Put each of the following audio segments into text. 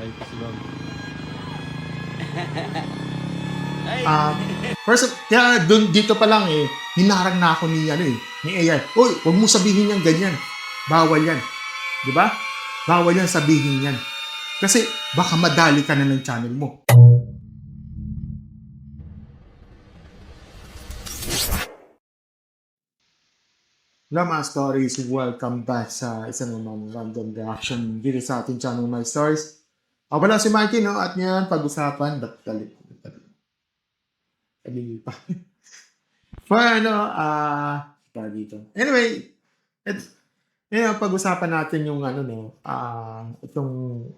Ay, Islam. Ay, Ah, first, kaya dito pa lang hinarang na ako ni, ni AI. Uy, huwag mo sabihin yan ganyan. Bawal yan. Di ba? Bawal yan sabihin yan. Kasi baka madali ka na ng channel mo. Hello mga stories, welcome back sa isa namang random reaction video sa ating channel My Stories. Ako pala si Mikey, no? At ngayon, pag-usapan, ba't galit pa. For para dito. Anyway, ngayon, pag-usapan natin yung itong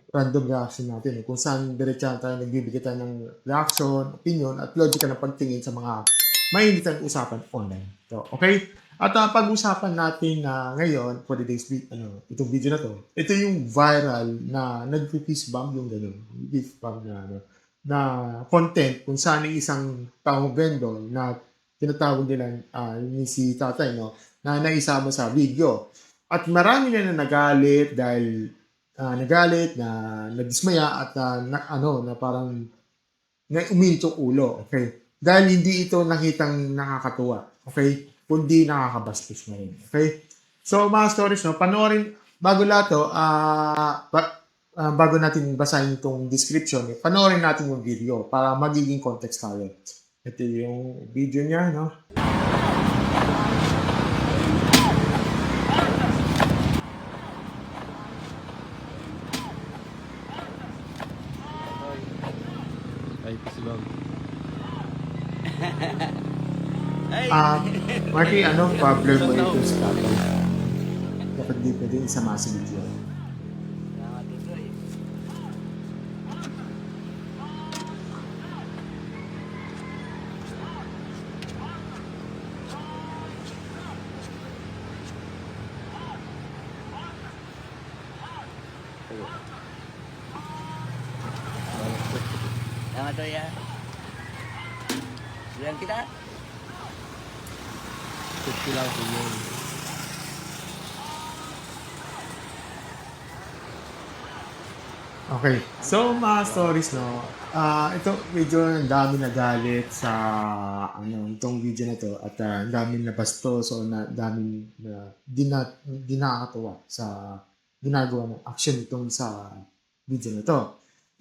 random reaction natin. Kung saan diretsahan tayo nagbibigay tayo ng reaction, opinion, at logical na pagtingin sa mga mainit usapan online. So, okay? At pag-usapan natin ngayon, for today's itong video na to, ito yung viral na nag-fist bump yung fist bump na content kung saan yung isang taong vendor na tinatawag nila ni si tatay, no, na naisama sa video. At marami na nagalit dahil nagalit, na nadismaya at na parang na uminto ulo, okay? Dahil hindi ito nakitang nakakatuwa, okay? Kundi nakakabastos na rin, okay? So, mga stories, no, panoorin, bago lahat to, bago natin basahin itong description, panoorin natin yung video para magiging context tayo. Ito yung video niya, no? Ay, Islam. ay. Marky, problem mo ito sa tatay? Dapat di pwede isama sa video. Nakakatuloy. Nakakatuloy yan. Bilang kita. Gusto lang ko yun. Okay. So, mga stories, no? Ito, medyo ang dami nagalit sa itong video na to at ang dami na bastos o dami na di nakakatuwa sa ginagawa ng action itong sa video na to.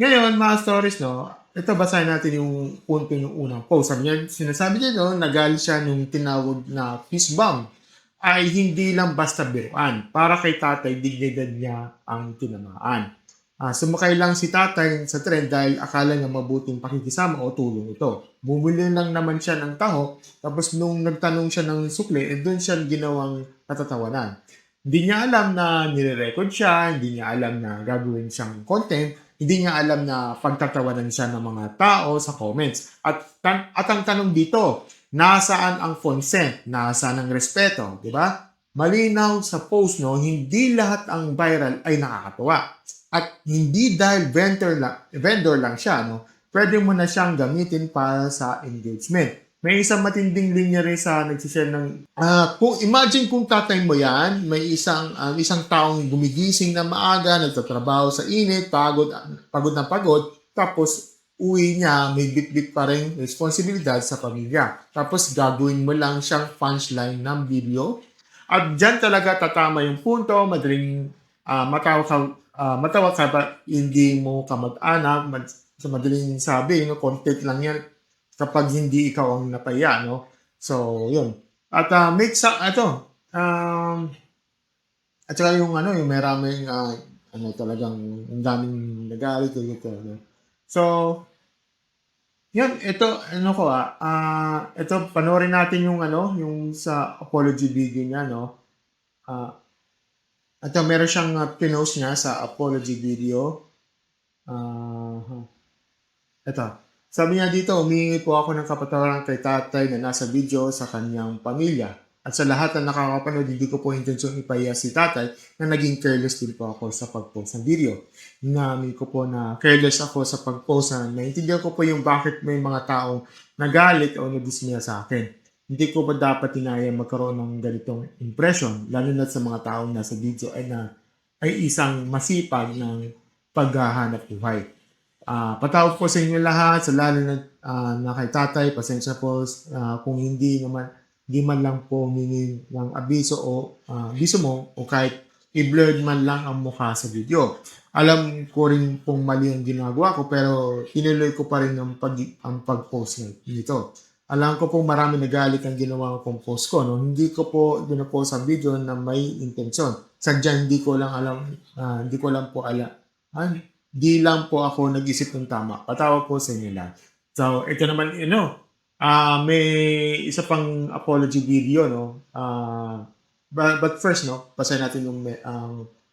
Ngayon, mga stories, no? Ito, basahin natin yung punto yung unang post. Sinasabi niya, no, nagalit siya nung tinawag na fist bump ay hindi lang basta biruan. Para kay tatay, dignidad niya ang tinamaan. Sumakay lang si tatay sa tren dahil akala niya mabuting pakikisama o tulong ito. Bumili lang naman siya ng taho, tapos nung nagtanong siya ng sukli, doon siya ginawang natatawanan. Hindi niya alam na nire-record siya, hindi niya alam na gagawin siyang content, hindi niya alam na pagtatawanan siya ng mga tao sa comments. At ang tanong dito, nasaan ang consent? Nasaan ang respeto? Diba? Malinaw sa post, no, hindi lahat ang viral ay nakakatuwa. At hindi dahil vendor lang siya, no, pwede mo na siyang gamitin para sa engagement. May isang matinding linya rin sa nagsishare ng, imagine kung tatay mo yan, may isang taong gumigising na maaga, nagtatrabaho sa init, pagod na pagod, tapos uwi niya, may bit-bit pa rin responsibilidad sa pamilya. Tapos gagawin mo lang siyang punchline ng video. At dyan talaga tatama yung punto, madaling matawa ka ba, hindi mo kamag-anak, sa madaling sabi, no, content lang yan kapag hindi ikaw ang napaya, no? So, yun. At at saka yung yung maraming talagang ang daming nagalit dito, no? So, yun, ito ito panoorin natin yung yung sa apology video niya, no? At meron siyang pinost niya sa apology video. Ito. Sabi niya dito, humingi po ako ng kapatawaran kay tatay na nasa video sa kanyang pamilya. At sa lahat na nakakapanood, hindi ko po intensyon ipahiya si tatay na naging careless din po ako sa pag-post ng video. Inamin ko po na careless ako sa pag-post na naintindihan ko po yung bakit may mga taong nagalit o nadismaya sa akin. Hindi ko ba dapat tinaya magkaroon ng ganitong impression, lalo na sa mga taong nasa video ay isang masipag ng paghahanap buhay. Patawag po sa inyo lahat, sa lalo na kay tatay, pasensya po kung hindi man lang po humingi ng abiso mo o kahit i-blurred man lang ang mukha sa video. Alam ko rin pong mali ang ginagawa ko pero tinuloy ko pa rin ang pag-post nito. Alam ko pong marami nagalit ang ginawa kong post ko. No? Hindi ko po pinopost ang video na may intensyon. Sadyang hindi ko lang po alam. Di lang po ako nag-isip ng tama. Patawag po sa inyo lang. So, ito naman, may isa pang apology video, no? But first, no, basahin natin yung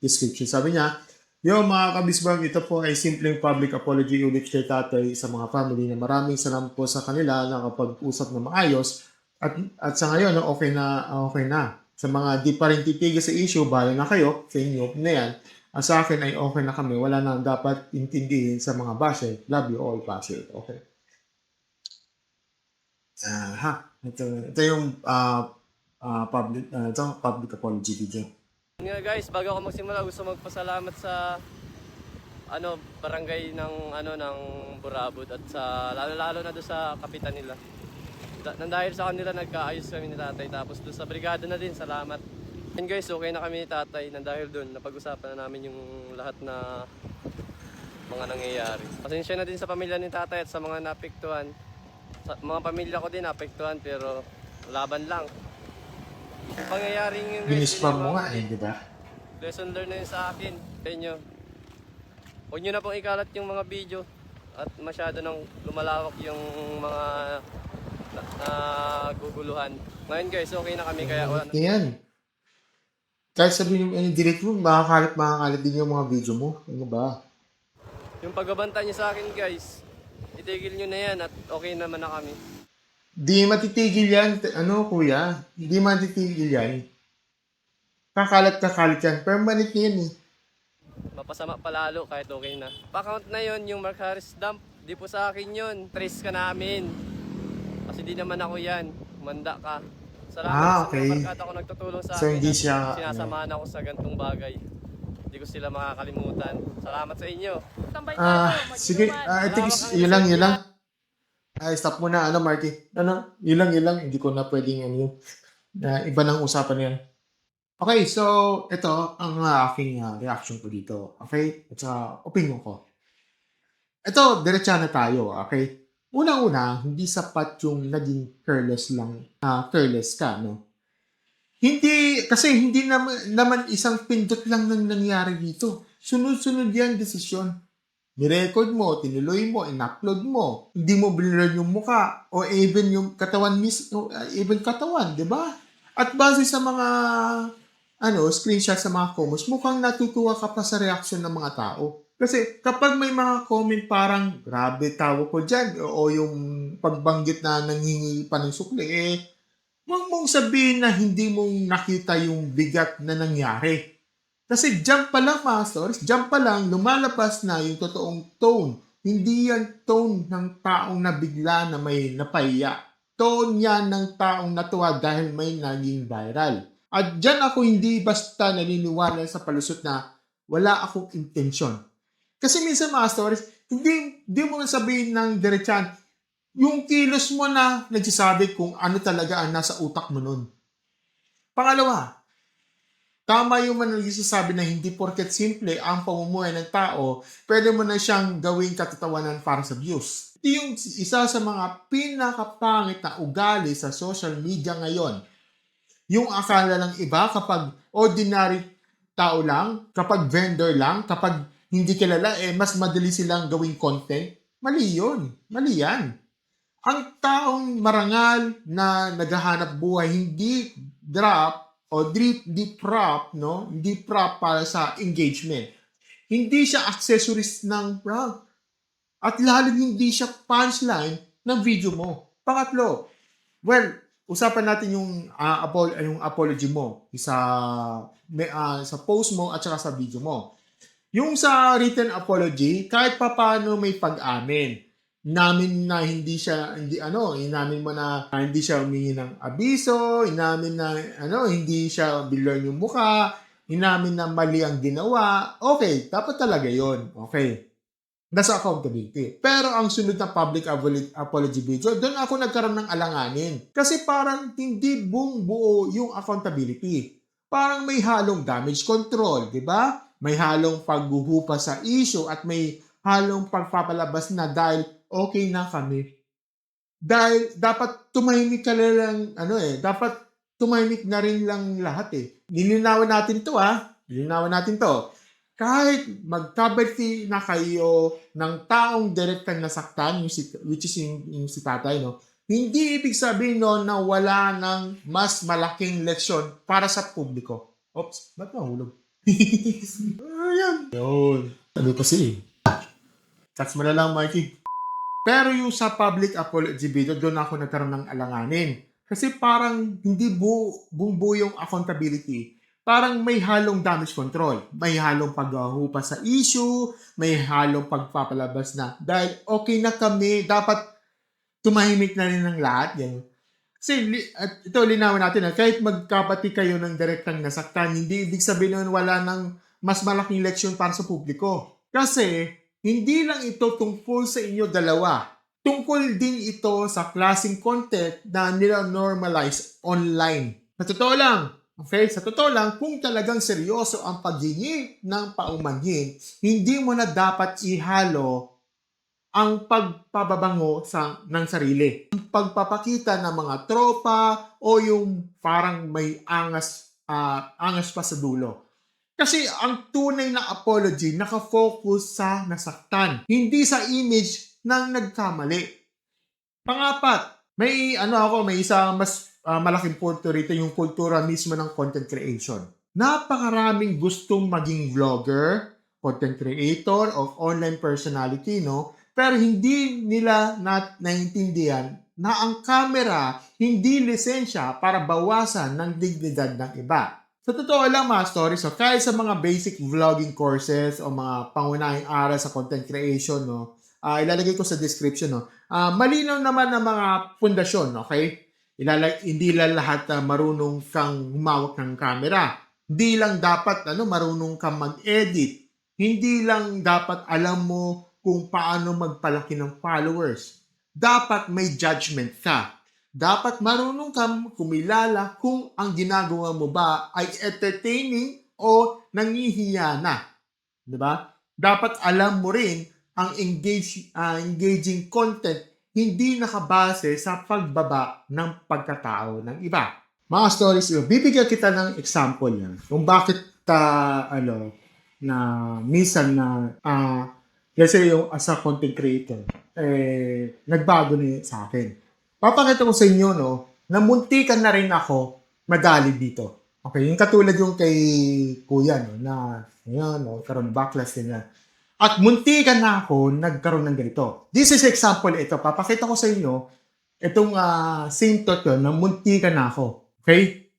description. Sabi niya, yo mga kabisbang, ito po ay simpleng public apology ulit kay tatay sa mga family na maraming salamat po sa kanila na nakapag-usap na maayos at sa ngayon, no, okay na. Sa mga di pa rin titigil sa issue, bahala na kayo, sa inyo na yan. Sa akin ay okay na kami. Wala na dapat intindihin sa mga basher. Love you all, basher. Okay. Ito yung public apology video. Nga guys, bago ako magsimula, gusto magpasalamat sa barangay ng Burabod at sa lalo na doon sa kapitan nila. Dahil sa kanila nagkaayos kami ni tatay, tapos doon sa brigada na din, salamat. And guys, okay na kami ni tatay na dahil doon napag-usapan na namin yung lahat na mga nangyayari. Pasensya na din sa pamilya ni tatay at sa mga naapektuhan. Sa mga pamilya ko din naapektuhan pero laban lang. Yung pangyayaring yun guys, Binispam mo nga di ba? lesson learned na yun sa akin, sa inyo. Huwag nyo na pong ikalat yung mga video at masyado nang lumalawak yung mga naguguluhan. Ngayon guys, okay na kami kaya wala na. Yan. Kahit sabihin mo, delete mo, makakalit din yung mga video mo. Ano ba? Yung pagbabanta niyo sa akin guys, itigil nyo na yan at okay naman na kami. Di matitigil yan, kuya? Di matitigil yan. Kakalat yan. Permanent yan eh. Mapasama palalo kahit okay na. Pa-count na yon yung Mark Harris dump. Di po sa akin yun. Trace ka namin. Kasi di naman ako yan. Manda ka. Salamat okay. sa mga barkada ko nagtutulong sa So, akin. hindi siya, Sinasamahan ako sa gantong bagay. Hindi ko sila makakalimutan. Salamat sa inyo. sige, I think yun lang. Stop mo na, Marky. Yun lang. Hindi ko na pwedeng yun. Iba ng usapan yan. Okay, so, ito ang aking reaction ko dito. Okay? At sa opinion ko. Ito, diretsa na tayo. Okay? Unang-una, hindi sapat yung naging careless ka, no? Hindi naman isang pindot lang nang nangyari dito. Sunod-sunod yan, desisyon. Nirecord mo, tinuloy mo, in-upload mo. Hindi mo blur yung muka o even yung katawan di ba? At base sa mga screenshot sa mga comments, mukhang natutuwa ka pa sa reaction ng mga tao. Kasi kapag may mga comment parang grabe tawo ko dyan o yung pagbanggit na nanghingi pa ng sukli, huwag mong sabihin na hindi mong nakita yung bigat na nangyari. Kasi jump pa lang mga stories, jump pa lang, lumalabas na yung totoong tone. Hindi yan tone ng taong nabigla na may napahiya. Tone yan ng taong natuwa dahil may naging viral. At dyan ako hindi basta naniniwala sa palusot na wala akong intensyon. Kasi minsan mga stories, hindi mo sabihin ng diretsan, yung kilos mo na nagsasabi kung ano talaga ang nasa utak mo nun. Pangalawa, tama yung nagsasabi na hindi porket simple ang pamumuhay ng tao, pwede mo na siyang gawing katatawanan para sa views. Ito yung isa sa mga pinakapangit na ugali sa social media ngayon. Yung akala ng iba kapag ordinary tao lang, kapag vendor lang, kapag hindi kilala, mas madali silang gawing content. Mali yun. Mali yan. Ang taong marangal na naghahanap buhay, hindi prop, no? Hindi prop para sa engagement. Hindi siya accessories ng prank. At lalo hindi siya punchline ng video mo. Pangatlo, usapan natin yung apology mo sa post mo at saka sa video mo. Yung sa written apology, kahit papaano may pag-amin. Inamin mo na hindi siya humingi ng abiso, inamin na hindi siya blur yung mukha, inamin na mali ang ginawa, okay, dapat talaga yon. Okay. Nasa accountability. Pero ang sunod na public apology video, doon ako nagkaroon ng alanganin. Kasi parang hindi buong buo yung accountability. Parang may halong damage control, di ba? May halong paghuhupa sa issue at may halong pagpapalabas na dahil okay na kami. Dahil dapat tumahimik ka lang, dapat tumahimik na rin lang lahat eh. Nilinawan natin to Nilinawan natin to. Kahit magkabati na kayo ng taong direktang nasaktan, which is yung si tatay, no? Hindi ibig sabihin no, na wala ng mas malaking leksyon para sa publiko. Oops, ba't mahulog? Ayan. Yun. Sabi ko Touch mo na lang, Mikey. Pero yung sa public apology video, doon ako nagkaroon ng alanganin. Kasi parang hindi buong buo yung accountability. Parang may halong damage control. May halong paghuhupa sa issue, may halong pagpapalabas na dahil okay na kami, dapat tumahimik na rin ng lahat. Yan. Kasi ito, linawin natin, kahit magkapati kayo ng direktang nasaktan, hindi ibig sabihin nun wala ng mas malaking leksyon para sa publiko. Kasi hindi lang ito tungkol sa inyo dalawa. Tungkol din ito sa klaseng content na nila-normalize online. Sa totoo lang, okay? Sa totoo lang, kung talagang seryoso ang paghingi ng paumanhin, hindi mo na dapat ihalo ang pagpababango ng sarili. Ang pagpapakita ng mga tropa o yung parang may angas pa sa dulo. Kasi ang tunay na apology nakafocus sa nasaktan, hindi sa image ng nagkamali. Pangapat, may isang mas malaking punto rito, yung kultura mismo ng content creation. Napakaraming gustong maging vlogger, content creator, o online personality, no? Pero hindi nila naiintindihan na ang camera hindi lisensya para bawasan ng dignidad ng iba. Sa totoo lang mga stories, so kahit sa mga basic vlogging courses o mga pangunahing aral sa content creation, no, ilalagay ko sa description, no, malinaw naman ang mga pundasyon, okay? Hindi lang lahat marunong kang humawak ng camera. Hindi lang dapat marunong kang mag-edit. Hindi lang dapat alam mo kung paano magpalaki ng followers. Dapat may judgment ka. Dapat marunong kang kumilala kung ang ginagawa mo ba ay entertaining o nangihiya na. Diba? Dapat alam mo rin ang engaging content hindi nakabase sa pagbaba ng pagkatao ng iba. Mga stories, bibigyan kita ng example yan. Kung bakit na minsan na kasi yung as a content creator, nagbago na sa akin. Papakita ko sa inyo, no, na muntikan na rin ako madali dito. Okay, yung katulad yung kay Kuya, no, na, karoon backlash din yan. At muntikan na ako nagkaroon ng ganito. This is example ito. Papakita ko sa inyo, itong same thought yun, na muntikan na ako. Okay?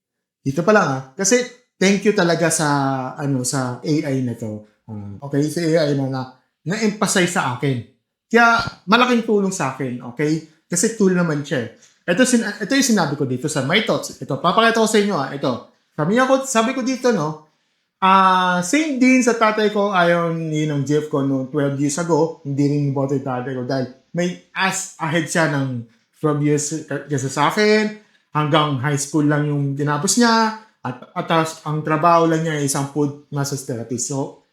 Dito pa lang kasi thank you talaga sa, sa AI na to. Okay, sa AI na-emphasize sa akin. Kaya malaking tulong sa akin, okay? Kasi tool naman siya. Ito yung sinabi ko dito sa My Thoughts. Ito, papakita ko sa inyo. Ito. Sabi ko dito, no, same din sa tatay ko, ayon ng Jeff ko noong 12 years ago. Hindi rin boto yung tatay ko dahil may ahead siya ng 12 years kasi sa akin. Hanggang high school lang yung tinapos niya. At ang trabaho lang niya ay isang food massage therapist. So,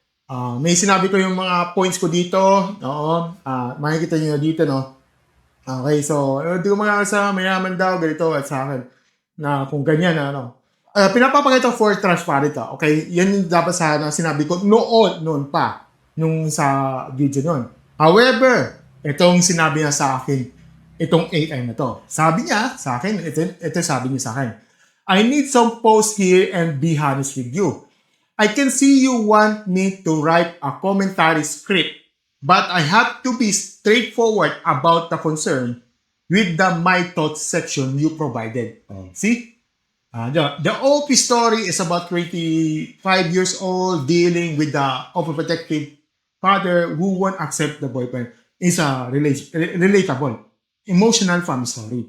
may sinabi ko yung mga points ko dito. Oo. Makikita niyo dito, no? Okay, so, hindi ko sa mayaman daw, ganito at sa akin. Na kung ganyan, pinapapakita for transparent, okay? Yan yung dapat sinabi ko noon pa, nung sa video noon. However, itong sinabi niya sa akin, itong AI na to. Sabi niya sa akin, ito sabi niya sa akin, I need some post here and be honest with you. I can see you want me to write a commentary script, but I have to be straightforward about the concern with the My Thoughts section you provided. See? The OP story is about 25 years old dealing with the overprotective father who won't accept the boyfriend. Is a relatable, emotional family story.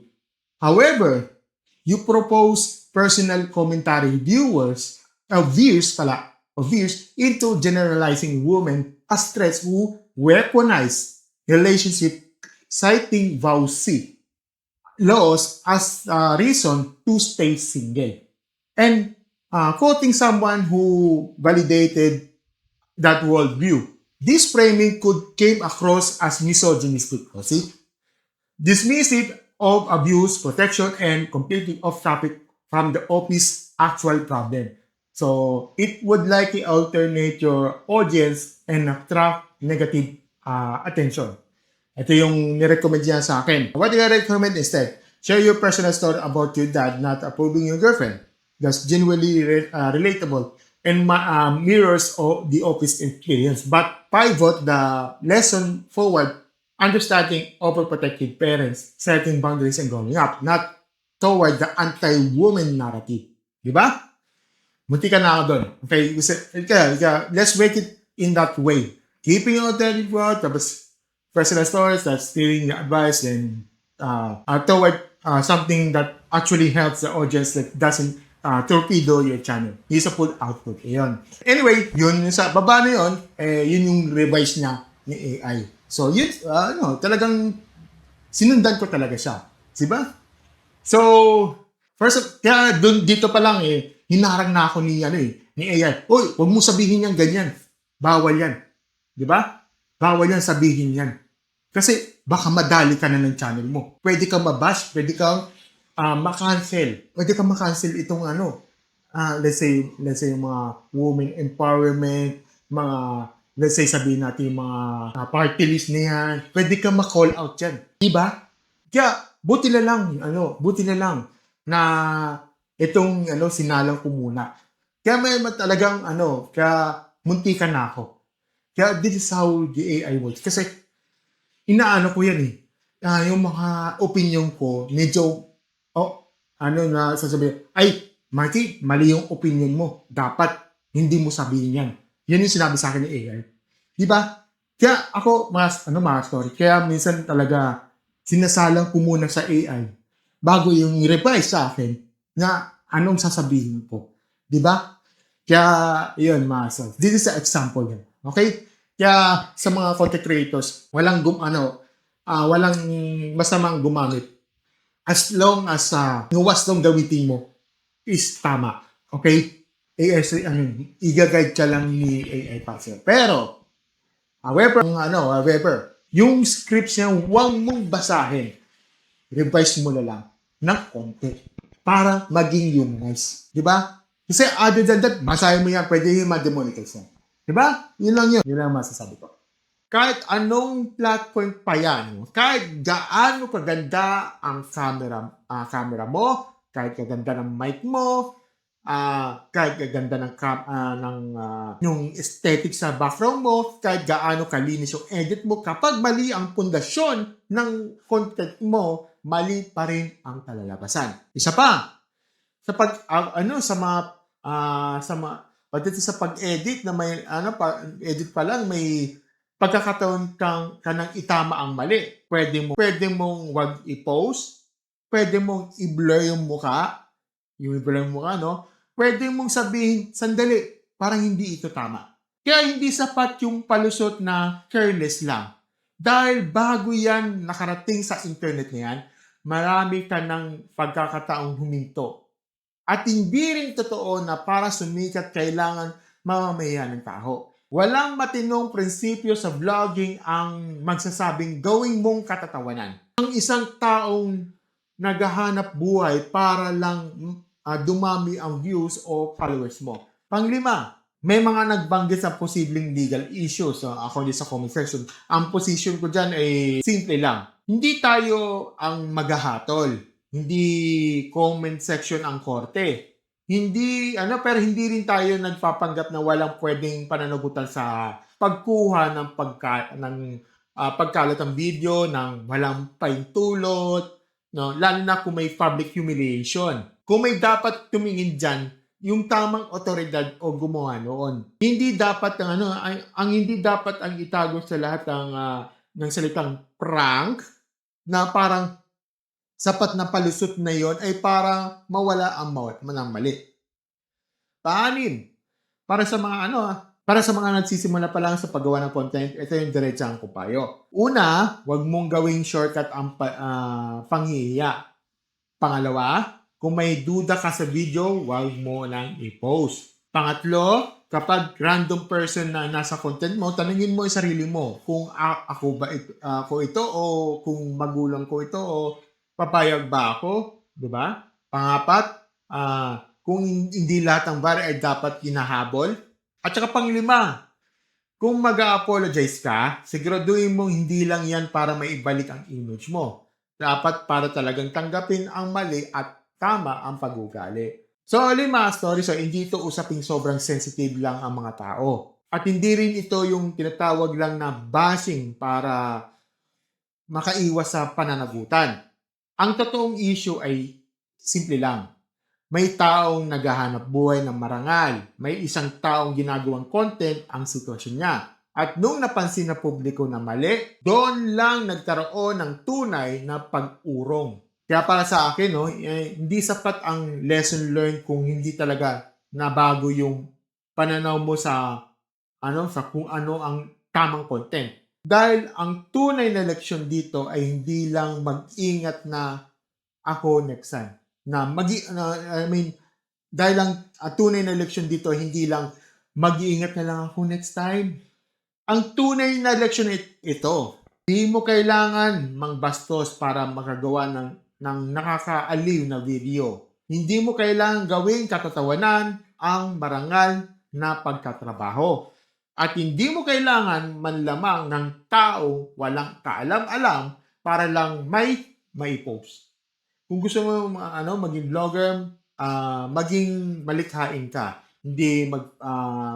However, you propose personal commentary viewers veers into generalizing women as threats who weaponize relationship, citing VAUC laws as a reason to stay single. And quoting someone who validated that worldview, this framing could came across as misogynistic. See? Dismissive of abuse, protection, and completely off topic from the office actual problem. So it would likely alternate your audience and attract negative attention. Ito yung nirecommend niya sa akin. What do I recommend instead? Share your personal story about your dad not approving your girlfriend. That's genuinely relatable and mirrors the office experience. But pivot the lesson forward, understanding overprotective parents, setting boundaries and growing up, not toward the anti-woman narrative. Di ba? Munti ka na ako doon. Okay? Let's make it in that way. Keeping your authentic word, tapos personal stories, that's steering the advice, and toward something that actually helps the audience that doesn't torpedo your channel. Useful output. Ayun. Anyway, yun sa baba na yun, yun yung revise niya ni AI. So, yun, talagang sinundan ko talaga siya. Diba? So, first, kaya dito pa lang hinarang na ako ni AI. Uy, huwag mo sabihin yan ganyan. Bawal yan. Diba? Bawal yan sabihin yan. Kasi baka madali ka na ng channel mo. Pwede kang mabash, pwede kang makancel. Pwede kang makancel itong let's say yung mga women empowerment, mga, let's say sabihin natin yung mga party list na yan. Pwede kang ma-call out yan. Diba? Kaya, buti na lang na itong sinalang ko muna. Kaya may talagang kaya munti ka na ako. Kaya this is how the AI works. Kasi inaano ko yan yung mga opinion ko, medyo na sasabihin, ay, Marky, mali yung opinion mo. Dapat hindi mo sabihin yan. Yan yung sinabi sa akin ni AI. Diba? Kaya ako, mga story. Kaya minsan talaga sinasalang ko muna sa AI bago yung revise sa akin na anong sasabihin ko. Diba? Kaya, yun, mga story. This is an example yan. Okay? Kaya sa mga content creators, walang masamang gumamit as long as yung wasdom gamitin mo is tama. Okay? I-guide ka lang ni AI Passer. Pero, however, yung scripts niya, huwag mong basahin. Revise mo na lang ng konti para maging humanize. Diba? Kasi other than that, basahin mo yan, pwede yung ma-demonetize yan. Diba? Yun lang yun. Yun lang masasabi ko. Kahit anong platform pa yan, kahit gaano kaganda ang camera mo, kahit kaganda ng mic mo, kahit kaganda yung aesthetic sa background mo, kahit gaano kalinis yung edit mo, kapag mali ang pundasyon ng content mo, mali pa rin ang kalalabasan. Isa pa, pagdating sa pag-edit na may edit pa lang may pagkakataon ka nang itama ang mali. Pwede mong wag i-post, pwede mong i-blur yung mukha, pwede mong sabihin, sandali, parang hindi ito tama. Kaya hindi sapat yung palusot na careless lang. Dahil bago yan nakarating sa internet na yan, marami ka ng pagkakataong huminto. At hindi rin totoo na para sumikat kailangan mamamayan ng tao. Walang matinong prinsipyo sa vlogging ang magsasabing gawin mong katatawanan. Ang isang taong naghahanap buhay para lang dumami ang views o followers mo. Panglima, may mga nagbanggit sa posibleng legal issues. So, ako din sa comment section. Ang position ko dyan ay simple lang. Hindi tayo ang maghahatol. Hindi comment section ang korte. Pero hindi rin tayo nagpapanggap na walang pwedeng pananagutan sa pagkuha ng pagkalat ng video ng walang paintulot, lalo na kung may public humiliation. Kung may dapat tumingin dyan, yung tamang otoridad o gumawa noon. Hindi dapat hindi dapat ang itago sa lahat ng salitang prank na parang sapat na palusot na yon ay para mawala ang mali. Paanim. Para sa mga para sa mga nagsisimula pa lang sa paggawa ng content, ito yung diretsang ko payo. Una, huwag mong gawing shortcut ang panghihiya. Pangalawa, kung may duda ka sa video, huwag mo lang i-post. Pangatlo, kapag random person na nasa content mo, tanungin mo yung sarili mo kung ako ba ako ito o kung magulang ko ito o papayag ba ako, 'di ba? Pangapat, kung hindi lahat ng bar ay dapat kinahabol. At saka panglima, kung mag-a-apologize ka, siguraduhin mong hindi lang yan para maibalik ang image mo. Dapat para talagang tanggapin ang mali at tama ang pag-ugali. So, mga stories, hindi ito usaping sobrang sensitive lang ang mga tao. At hindi rin ito yung tinatawag lang na bashing para makaiwas sa pananagutan. Ang totoong issue ay simple lang. May taong naghahanap buhay ng marangal. May isang taong ginagawang content ang sitwasyon niya. At nung napansin na publiko na mali, doon lang nagkaroon ng tunay na pag-urong. Kaya para sa akin, hindi sapat ang lesson learned kung hindi talaga nabago yung pananaw mo sa kung ano ang tamang content. Dahil ang tunay na leksyon dito ay hindi lang mag-ingat na ako next time. Dahil ang tunay na leksyon dito, hindi lang mag-iingat na lang ako next time. Ang tunay na leksyon ito, hindi mo kailangan mangbastos para makagawa ng nakakaaliw na video. Hindi mo kailangan gawing katatawanan ang marangal na pagkatrabaho. At hindi mo kailangan manlamang ng tao walang kaalam-alam para lang may post. Kung gusto mo maging vlogger, maging malikhain ka. Hindi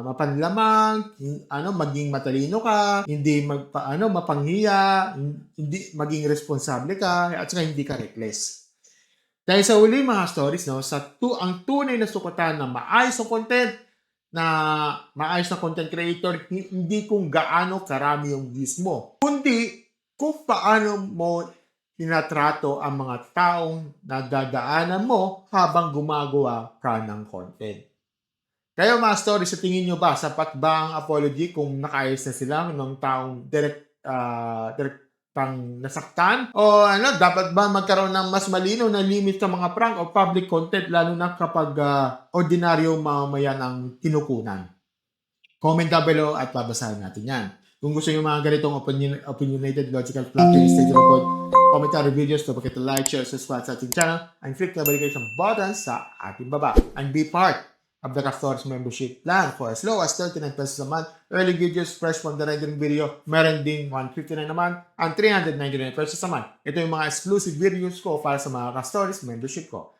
mapanlamang, maging matalino ka, hindi mapanghiya, hindi maging responsable ka, at saka hindi ka reckless. Dahil sa uli mga stories, ang tunay na sukatan na maayos na content creator, hindi kung gaano karami yung views mo, kundi kung paano mo tinatrato ang mga taong nadadaanan mo habang gumagawa ka ng content. Kayo mga stories, sa tingin nyo ba, sapat ba ang apology kung nakaayos na sila ng taong direktang nasaktan? O dapat ba magkaroon ng mas malinaw na limit sa mga prank o public content lalo na kapag ordinaryo mamamayan ang kinukunan? Comment down below at babasahin natin yan. Kung gusto nyo mga ganitong opinionated, logical, plot-twist, stage report, commentary videos, don't forget to like, share, subscribe sa ating channel, and click the notification button sa ating baba. And be part of the Castores membership plan for as low as 39 pesos a month. Early videos, fresh from the rendering video, meron ding 159 a month, and 399 pesos a month. Ito yung mga exclusive videos ko para sa mga Castores membership ko.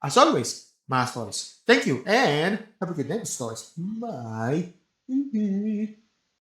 As always, mga stories, thank you, and have a good night, stories. Bye!